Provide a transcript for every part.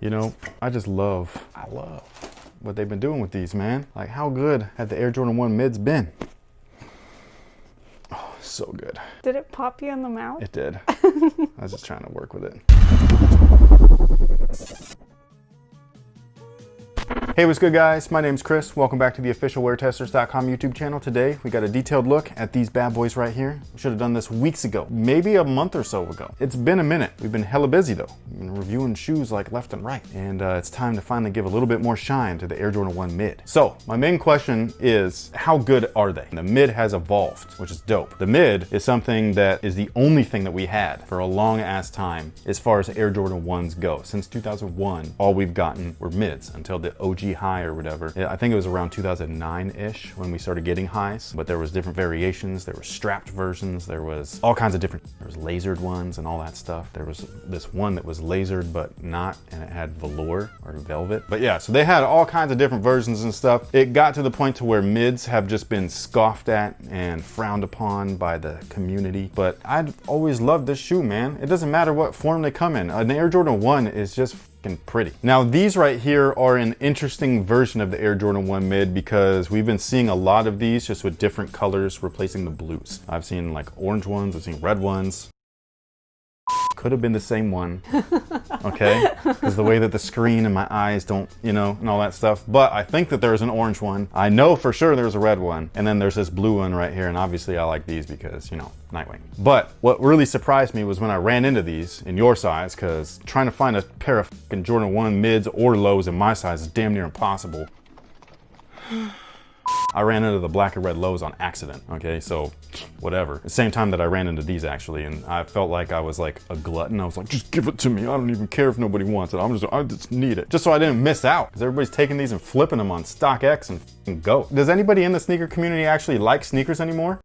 You know, I love what they've been doing with these, man. Like, how good had the Air Jordan 1 mids been? Oh, so good. Did it pop you in the mouth? It did. I was just trying to work with it. Hey, what's good, guys? My name's Chris. Welcome back to the official WearTesters.com YouTube channel. Today, we got a detailed look at these bad boys right here. We should have done this weeks ago, maybe a month or so ago. It's been a minute. We've been hella busy though. We've been reviewing shoes like left and right. And it's time to finally give a little bit more shine to the Air Jordan 1 mid. So, my main question is, how good are they? The mid has evolved, which is dope. The mid is something that is the only thing that we had for a long ass time as far as Air Jordan 1s go. Since 2001, all we've gotten were mids until the OG high or whatever. I think it was around 2009-ish when we started getting highs, but there was different variations. There were strapped versions. There was all kinds of different, there was lasered ones and all that stuff. There was this one that was lasered but not, and it had velour or velvet. But yeah, so they had all kinds of different versions and stuff. It got to the point to where mids have just been scoffed at and frowned upon by the community. But I've always loved this shoe, man. It doesn't matter what form they come in. An Air Jordan 1 is just pretty. Now these right here are an interesting version of the Air Jordan 1 mid because we've been seeing a lot of these just with different colors replacing the blues. I've seen like orange ones, I've seen red ones. Could have been the same one, okay? Because the way that the screen and my eyes don't, you know, and all that stuff. But I think that there's an orange one. I know for sure there's a red one. And then there's this blue one right here. And obviously I like these because, you know, Nightwing. But what really surprised me was when I ran into these in your size, because trying to find a pair of fucking Jordan 1 mids or lows in my size is damn near impossible. I ran into the black and red lows on accident, okay? So, whatever. At the same time that I ran into these actually, and I felt like I was like a glutton. I was like, just give it to me. I don't even care if nobody wants it. I just need it. Just so I didn't miss out. Because everybody's taking these and flipping them on StockX and go. Does anybody in the sneaker community actually like sneakers anymore?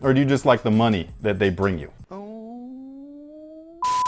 Or do you just like the money that they bring you?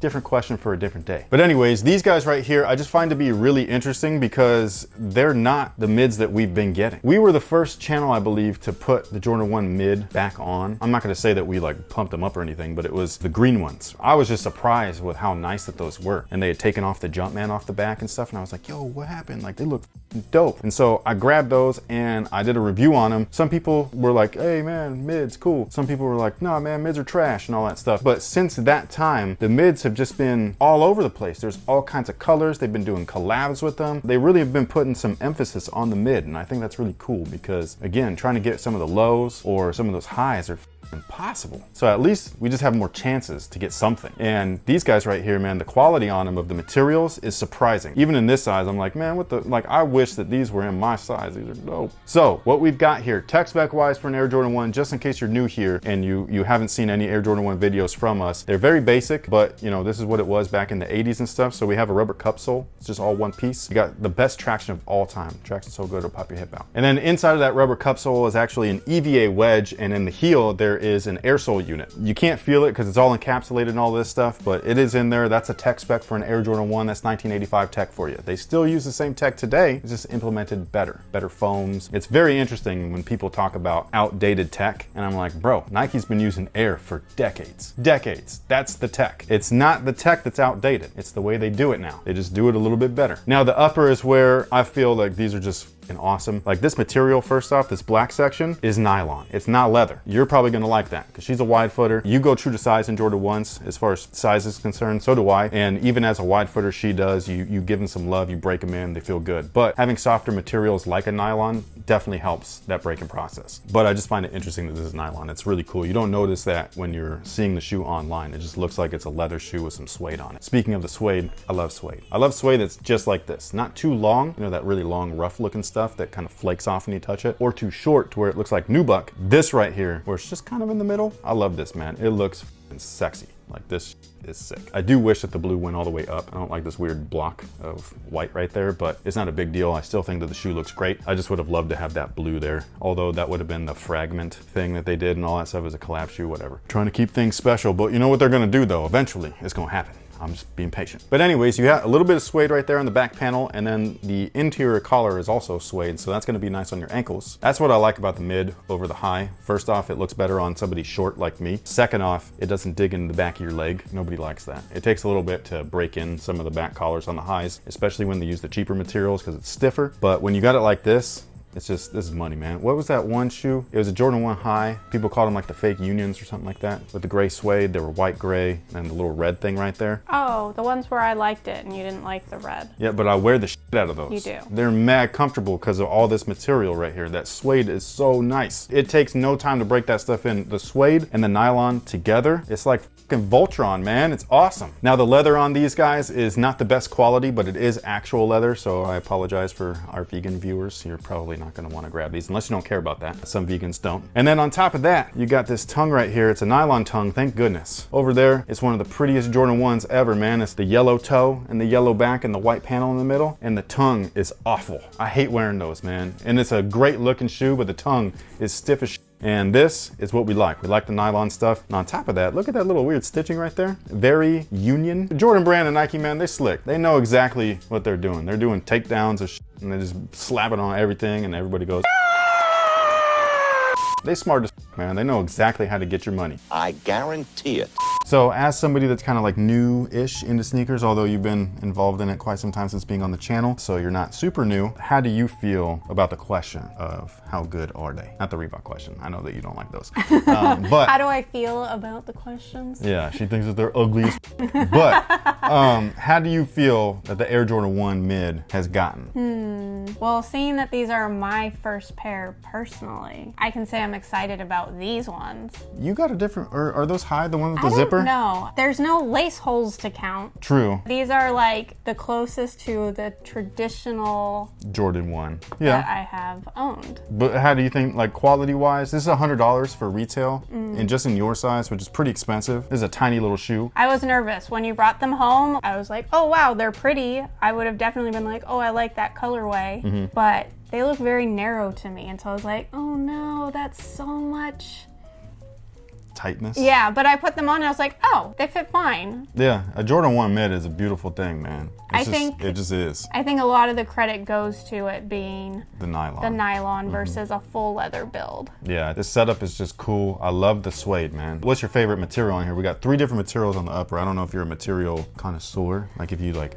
Different question for a different day. But anyways, these guys right here, I just find to be really interesting because they're not the mids that we've been getting. We were the first channel, I believe, to put the Jordan 1 mid back on. I'm not gonna say that we like pumped them up or anything, but it was the green ones. I was just surprised with how nice that those were. And they had taken off the Jumpman off the back and stuff. And I was like, yo, what happened? Like, they look dope. And so I grabbed those and I did a review on them. Some people were like, hey man, mids, cool. Some people were like, nah man, mids are trash and all that stuff. But since that time, the mids have just been all over the place. There's all kinds of colors. They've been doing collabs with them. They really have been putting some emphasis on the mid, and I think that's really cool because, again, trying to get some of the lows or some of those highs are impossible. So at least we just have more chances to get something. And these guys right here, man, the quality on them of the materials is surprising. Even in this size, I'm like, man, what the, like, I wish that these were in my size. These are dope. So what we've got here, tech spec wise for an Air Jordan 1, just in case you're new here and you haven't seen any Air Jordan 1 videos from us, they're very basic, but you know, this is what it was back in the 80s and stuff. So we have a rubber cup sole. It's just all one piece. You got the best traction of all time. Traction's so good, it'll pop your hip out. And then inside of that rubber cup sole is actually an EVA wedge, and in the heel, there is an air sole unit. You can't feel it because it's all encapsulated and all this stuff, but it is in there. That's a tech spec for an Air Jordan 1. That's 1985 tech for you. They still use the same tech today. It's just implemented better foams. It's very interesting when people talk about outdated tech, and I'm like, bro, Nike's been using Air for decades. Decades. That's the tech. It's not the tech that's outdated. It's the way they do it now. They just do it a little bit better. Now the upper is where I feel like these are just awesome. Like this material, first off, this black section is nylon. It's not leather. You're probably gonna like that because she's a wide footer. You go true to size in Jordan 1s as far as size is concerned, so do I. And even as a wide footer, she does. You give them some love, you break them in, they feel good. But having softer materials like a nylon definitely helps that breaking process. But I just find it interesting that this is nylon. It's really cool. You don't notice that when you're seeing the shoe online. It just looks like it's a leather shoe with some suede on it. Speaking of the suede, I love suede. I love suede that's just like this. Not too long, you know, that really long, rough looking stuff that kind of flakes off when you touch it, or too short to where it looks like nubuck. This right here, where it's just kind of in the middle, I love this, man. It looks sexy. Like, this is sick. I do wish that the blue went all the way up. I don't like this weird block of white right there, but it's not a big deal. I still think that the shoe looks great. I just would have loved to have that blue there. Although that would have been the fragment thing that they did and all that stuff as a collab shoe, whatever. Trying to keep things special, but you know what they're gonna do though? Eventually, it's gonna happen. I'm just being patient. But anyways, you have a little bit of suede right there on the back panel, and then the interior collar is also suede, so that's gonna be nice on your ankles. That's what I like about the mid over the high. First off, it looks better on somebody short like me. Second off, it doesn't dig into the back of your leg. Nobody likes that. It takes a little bit to break in some of the back collars on the highs, especially when they use the cheaper materials because it's stiffer. But when you got it like this, it's just, this is money, man. What was that one shoe? It was a Jordan 1 high. People called them like the fake Unions or something like that. With the gray suede, they were white gray, and the little red thing right there. Oh, the ones where I liked it and you didn't like the red. Yeah, but I wear the shit out of those. You do. They're mad comfortable because of all this material right here. That suede is so nice. It takes no time to break that stuff in. The suede and the nylon together, it's like fucking Voltron, man. It's awesome. Now the leather on these guys is not the best quality, but it is actual leather, so I apologize for our vegan viewers. You're probably not gonna wanna grab these unless you don't care about that. Some vegans don't. And then on top of that, you got this tongue right here. It's a nylon tongue, thank goodness. Over there, it's one of the prettiest Jordan 1s ever, man. It's the yellow toe and the yellow back and the white panel in the middle, and the tongue is awful. I hate wearing those, man. And it's a great looking shoe, but the tongue is stiff as shit. And this is what we like. We like the nylon stuff. And on top of that, look at that little weird stitching right there. Very Union. The Jordan brand and Nike, man, they slick. They know exactly what they're doing. They're doing takedowns of shit, and they just slap it on everything, and everybody goes. They smart as man. They know exactly how to get your money. I guarantee it. So as somebody that's kind of like new-ish into sneakers, although you've been involved in it quite some time since being on the channel, so you're not super new, how do you feel about the question of how good are they? Not the Reebok question. I know that you don't like those. But how do I feel about the questions? Yeah, she thinks that they're ugly as But how do you feel that the Air Jordan 1 mid has gotten? Well, seeing that these are my first pair personally, I can say I'm excited about these ones. You got a different, are those high, the one with the zipper? No, there's no lace holes to count. True. These are like the closest to the traditional Jordan 1. that Yeah. I have owned. But how do you think, like quality wise, this is $100 for retail, and just in your size, which is pretty expensive. This is a tiny little shoe. I was nervous when you brought them home. I was like, oh wow, they're pretty. I would have definitely been like, oh, I like that colorway, but they look very narrow to me. And so I was like, oh no, that's so much Tightness. Yeah, but I put them on and I was like, oh, they fit fine. Yeah, a Jordan 1 mid is a beautiful thing, man. It just is. I think a lot of the credit goes to it being the nylon versus a full leather build. Yeah, this setup is just cool. I love the suede, man. What's your favorite material on here? We got 3 different materials on the upper. I don't know if you're a material connoisseur, like if you like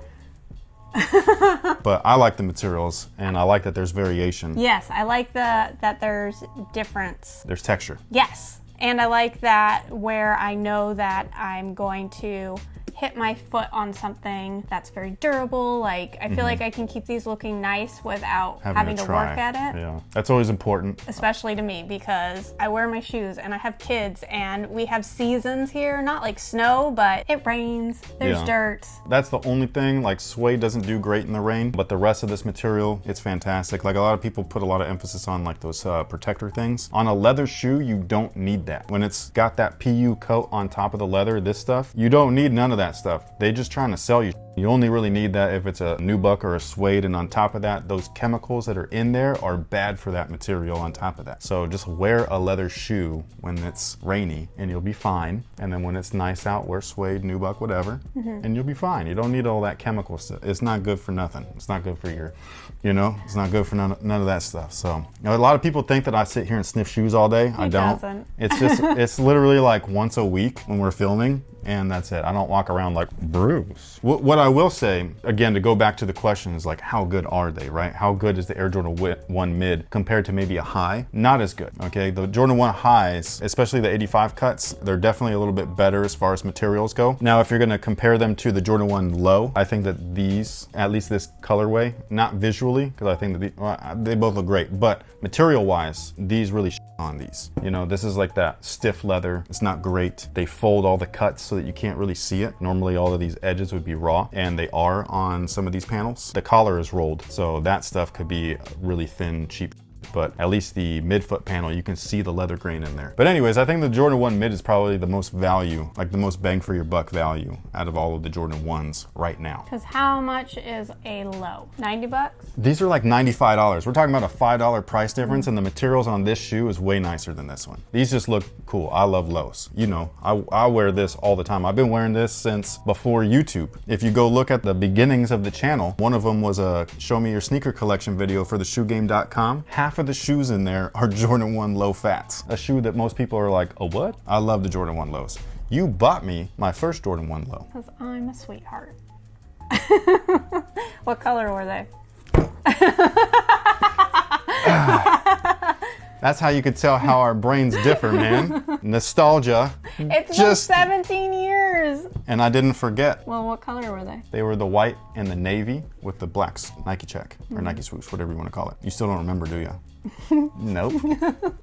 but I like the materials, and I like that there's variation. Yes, I like that there's difference. There's texture. Yes. And I like that where I know that I'm going to hit my foot on something that's very durable. Like, I feel like I can keep these looking nice without having to work at it. Yeah, that's always important. Especially to me, because I wear my shoes and I have kids and we have seasons here, not like snow, but it rains, there's dirt. That's the only thing, like suede doesn't do great in the rain, but the rest of this material, it's fantastic. Like a lot of people put a lot of emphasis on like those protector things. On a leather shoe, you don't need that. When it's got that PU coat on top of the leather, this stuff, you don't need none of that stuff. They just trying to sell you. You only really need that if it's a nubuck or a suede, and on top of that, those chemicals that are in there are bad for that material on top of that. So just wear a leather shoe when it's rainy and you'll be fine. And then when it's nice out, wear suede, nubuck, whatever, and you'll be fine. You don't need all that chemical stuff. It's not good for nothing. It's not good for your, it's not good for none of that stuff. So a lot of people think that I sit here and sniff shoes all day. I don't. Doesn't. It's just, it's literally like once a week when we're filming, and that's it. I don't walk around like Bruce. What I will say, again, to go back to the question, is like, how good are they, right? How good is the Air Jordan 1 mid compared to maybe a high? Not as good, okay? The Jordan 1 highs, especially the 85 cuts, they're definitely a little bit better as far as materials go. Now, if you're gonna compare them to the Jordan 1 low, I think that these, at least this colorway, not visually, because I think that they both look great, but material-wise, these really on these. This is like that stiff leather. It's not great. They fold all the cuts so that you can't really see it. Normally all of these edges would be raw, and they are on some of these panels. The collar is rolled, so that stuff could be really thin, cheap. but at least the midfoot panel, you can see the leather grain in there. But anyways, I think the Jordan 1 mid is probably the most value, like the most bang for your buck value out of all of the Jordan 1s right now. Because how much is a low? 90 bucks? These are like $95. We're talking about a $5 price difference, and the materials on this shoe is way nicer than this one. These just look cool. I love lows. You know, I wear this all the time. I've been wearing this since before YouTube. If you go look at the beginnings of the channel, one of them was a show me your sneaker collection video for the shoegame.com. Half of the shoes in there are Jordan 1 low fats. A shoe that most people are like, oh what? I love the Jordan 1 lows. You bought me my first Jordan 1 low. Because I'm a sweetheart. What color were they? That's how you could tell how our brains differ, man. Nostalgia. It's been 17 years. And I didn't forget. Well, what color were they? They were the white and the navy with the black Nike check or Nike swoosh, whatever you want to call it. You still don't remember, do you? Nope.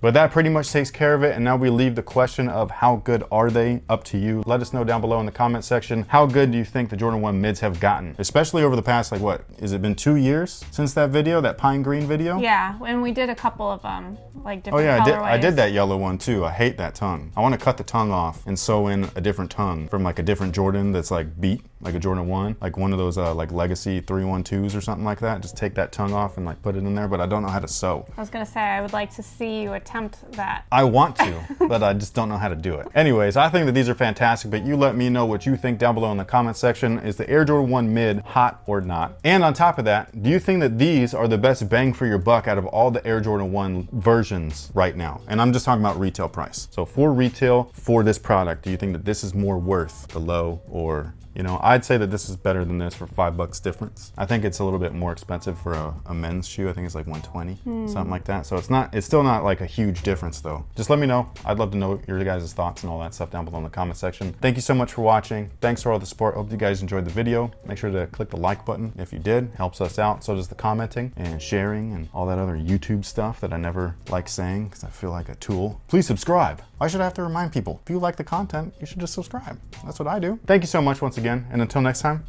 But that pretty much takes care of it. And now we leave the question of how good are they up to you. Let us know down below in the comment section. How good do you think the Jordan 1 mids have gotten? Especially over the past, like what, has it been 2 years since that video, that pine green video? Yeah, and we did a couple of like different colorways. Oh yeah, I did that yellow one too. I hate that tongue. I want to cut the tongue off and sew in a different tongue from like a different Jordan that's like beat, like a Jordan 1, like one of those like Legacy 312s or something like that. Just take that tongue off and like put it in there, but I don't know how to sew. I was gonna say, I would like to see you attempt that. I want to, but I just don't know how to do it. Anyways, I think that these are fantastic, but you let me know what you think down below in the comment section. Is the Air Jordan 1 mid hot or not? And on top of that, do you think that these are the best bang for your buck out of all the Air Jordan 1 versions right now? And I'm just talking about retail price. So for retail, for this product, do you think that this is more worth the low, or you know, I'd say that this is better than this for $5 difference. I think it's a little bit more expensive for a men's shoe. I think it's like 120, something like that. So it's still not like a huge difference though. Just let me know. I'd love to know your guys' thoughts and all that stuff down below in the comment section. Thank you so much for watching. Thanks for all the support. Hope you guys enjoyed the video. Make sure to click the like button if you did. Helps us out. So does the commenting and sharing and all that other YouTube stuff that I never like saying because I feel like a tool. Please subscribe. Why should I have to remind people? If you like the content, you should just subscribe. That's what I do. Thank you so much once again, and until next time,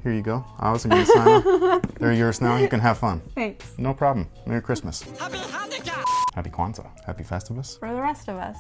here you go. I wasn't gonna sign off. They're yours now. You can have fun. Thanks. No problem. Merry Christmas. Happy Hanukkah! Happy Kwanzaa. Happy Festivus. For the rest of us.